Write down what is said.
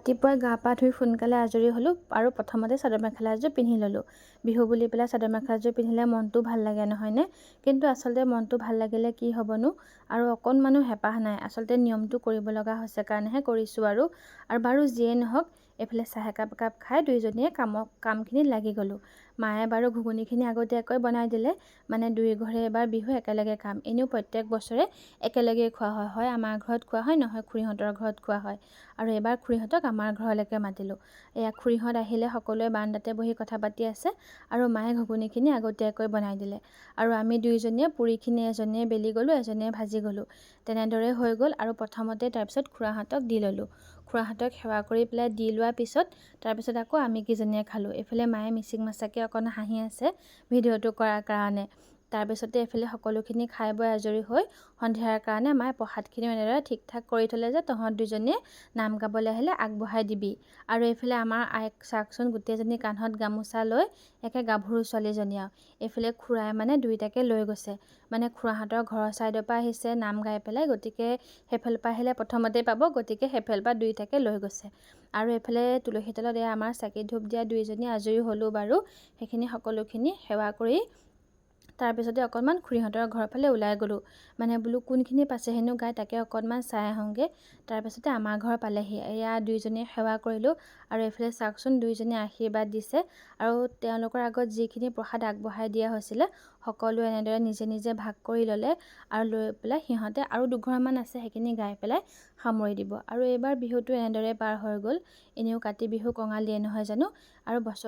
ৰাতিপুৱাই গা পা ধুই সোনকালে আজৰি হ'লোঁ আৰু প্ৰথমতে চাদৰ মেখেলা এযোৰ পিন্ধি ল'লোঁ। বিহু বুলি পেলাই চাদৰ মেখেলাযোৰ পিন্ধিলে মনটো ভাল লাগে নহয়নে? কিন্তু আচলতে মনটো ভাল লাগিলে কি হ'বনো, আৰু অকণমানো হেঁপাহ নাই। আচলতে নিয়মটো কৰিব লগা হৈছে কাৰণেহে কৰিছোঁ আৰু বাৰু যিয়েই নহওক, এইফালে চাহ একাপ খাই দুয়োজনীয়ে কামখিনিত লাগি গ'লোঁ। মায়ে বাৰু ঘুগুনিখিনি আগতীয়াকৈ বনাই দিলে, মানে দুই ঘৰে এবাৰ বিহু একেলগে খাম। এনেও প্ৰত্যেক বছৰে একেলগেই খোৱা হয় আমাৰ ঘৰত খোৱা হয়, নহয় খুৰীহঁতৰ ঘৰত খোৱা হয়। আৰু এইবাৰ খুৰীহঁতক আমাৰ ঘৰলৈকে মাতিলোঁ। এয়া খুৰীহঁত আহিলে সকলোৱে বাৰান্দাতে বহি কথা পাতি আছে আৰু মায়ে ঘুগুনিখিনি আগতীয়াকৈ বনাই দিলে। আৰু আমি দুয়োজনীয়ে পুৰিখিনি এজনীয়ে বেলি গ'লোঁ, এজনীয়ে ভাজি গ'লোঁ। তেনেদৰে হৈ গ'ল আৰু প্ৰথমতে তাৰপিছত খুৰাহঁতক দি ল'লোঁ। খুৰাহঁতক সেৱা কৰি পেলাই দি লোৱাৰ পিছত তাৰপিছত আকৌ আমি কেইজনীয়ে খালোঁ। এইফালে মায়ে মিচিক মাছাকৈ অকণ হাঁহি আছে ভিডিঅ'টো কৰাৰ কাৰণে। তাৰপিছতে এইফালে সকলোখিনি খাই বৈ আজৰি হৈ সন্ধিয়াৰ কাৰণে মায়ে প্ৰসাদখিনিও এনেদৰে ঠিক ঠাক কৰি থ'লে যে তহঁত দুজনীয়ে নাম গাবলৈ আহিলে আগবঢ়াই দিবি। আৰু এইফালে আমাৰ আইক চাওকচোন, গোটেইজনী কান্ধত গামোচা লৈ একে গাভৰু ছোৱালীজনী আৰু এইফালে খুৰাই মানে দুইটাকে লৈ গৈছে। মানে খুৰাহঁতৰ ঘৰৰ ছাইডৰ পৰা আহিছে নাম গাই পেলাই, গতিকে সেইফালৰ পৰা আহিলে প্ৰথমতেই পাব, গতিকে সেইফালৰ পৰা দুইটাকে লৈ গৈছে। আৰু এইফালে তুলসী তলত আমাৰ চাকি ধূপ দিয়া দুইজনী আজৰি হ'লোঁ বাৰু। সেইখিনি সকলোখিনি সেৱা কৰি তাৰপিছতে অকণমান খুৰীহঁতৰ ঘৰৰ ফালে ওলাই গ'লোঁ। মানে বোলো কোনখিনি পাছেহেনো গাই তাকে অকণমান চাই আহোঁগৈ। তাৰপিছতে আমাৰ ঘৰ পালেহি। এয়া দুইজনীয়ে সেৱা কৰিলোঁ আৰু এইফালে চাওকচোন দুইজনীয়ে আশীৰ্বাদ দিছে। আৰু তেওঁলোকৰ আগত যিখিনি প্ৰসাদ আগবঢ়াই দিয়া হৈছিলে সকলোৱে এনেদৰে নিজে নিজে ভাগ কৰি ল'লে আৰু লৈ পেলাই সিহঁতে আৰু দুঘৰমান আছে সেইখিনি গাই পেলাই সামৰি দিব। আৰু এইবাৰ বিহুটো এনেদৰে পাৰ হৈ গ'ল। এনেও কাতি বিহু কঙালীয়ে নহয় জানো, আৰু বছৰ